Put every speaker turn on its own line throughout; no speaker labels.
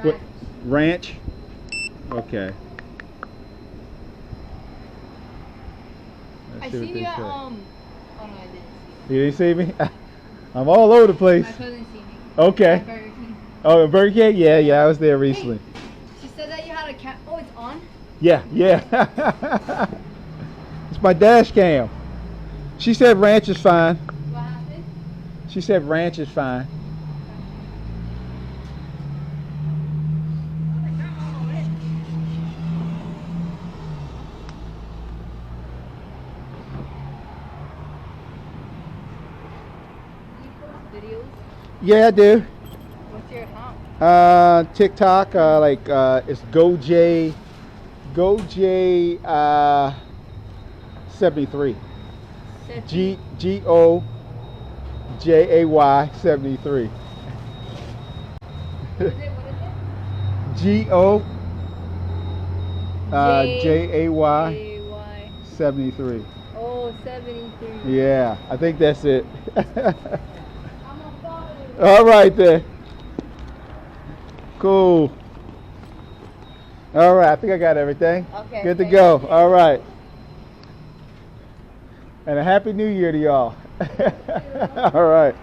What? Ranch? Okay.
I seen you at, oh no, I didn't see you.
You didn't see me? I'm all over the place.
My cousin seen me.
Okay.
At Burger King.
Oh, Burger King? Yeah, I was there recently.
Hey, she said that you had a cat. Oh, it's on?
Yeah. It's my dash cam. She said ranch is fine.
What happened?
She said ranch is fine.
Videos?
Yeah, I do.
What's your account?
TikTok, it's GoJ 73. GOJAY 73.
What is it?
GOJAY 73.
Oh, 73.
Yeah, I think that's it.
I'm a follow.
All right then. Cool. All right, I think I got everything.
Okay.
Good to go. All right. And a happy new year to y'all. All right.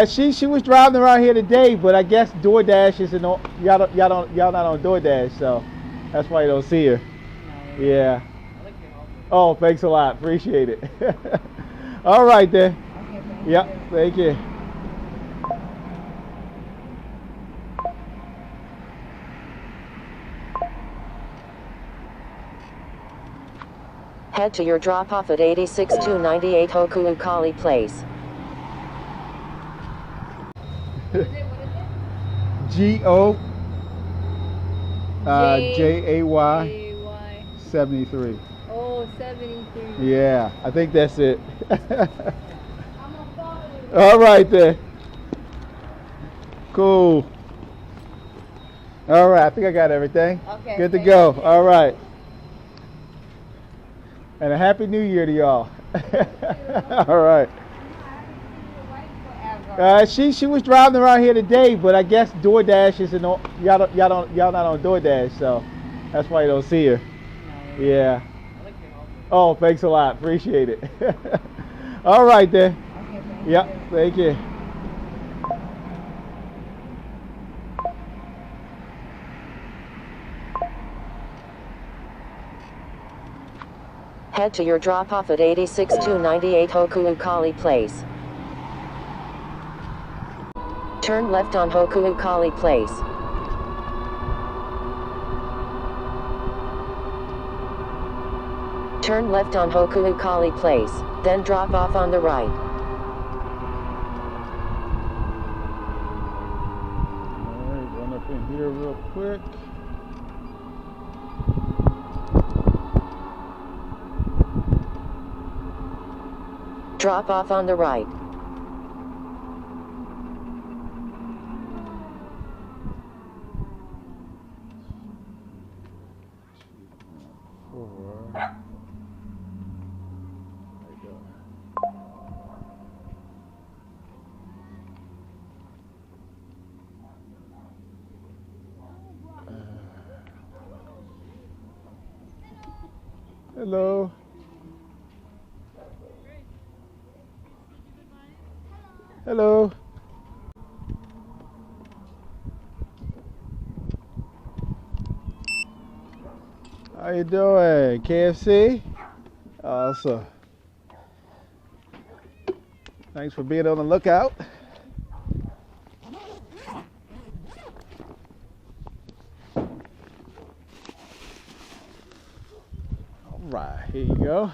She was driving around here today, but I guess Doordash isn't on. Y'all not on Doordash, so that's why you don't see her. Yeah. Oh, thanks a lot. Appreciate it. All right then.
Okay,
Yep. Thank you.
Head to your drop-off at 86298 Hoku'ukali Place.
What is it?
GOJAY 73.
Oh, 73.
Yeah, I think that's it.
I'm a follow.
All right then. Cool. All right, I think I got everything.
Okay.
Good to go. All right. And a happy new year to y'all. All right. She was driving around here today, but I guess Doordash isn't on. Y'all not on Doordash, so that's why you don't see her. Yeah. Oh, thanks a lot. Appreciate it. All right then.
Okay,
Yep. Thank you.
Head to your drop-off at 86298 Hoku'ukali Place. Turn left on Hoku'ukali Place. Turn left on Hoku'ukali Place, then drop off on the right.
Alright, run up in here real quick.
Drop off on the right.
Hello. Hello. How you doing? KFC? Awesome. Thanks for being on the lookout. All right, here you go.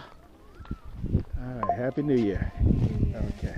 All right, Happy New Year. Okay.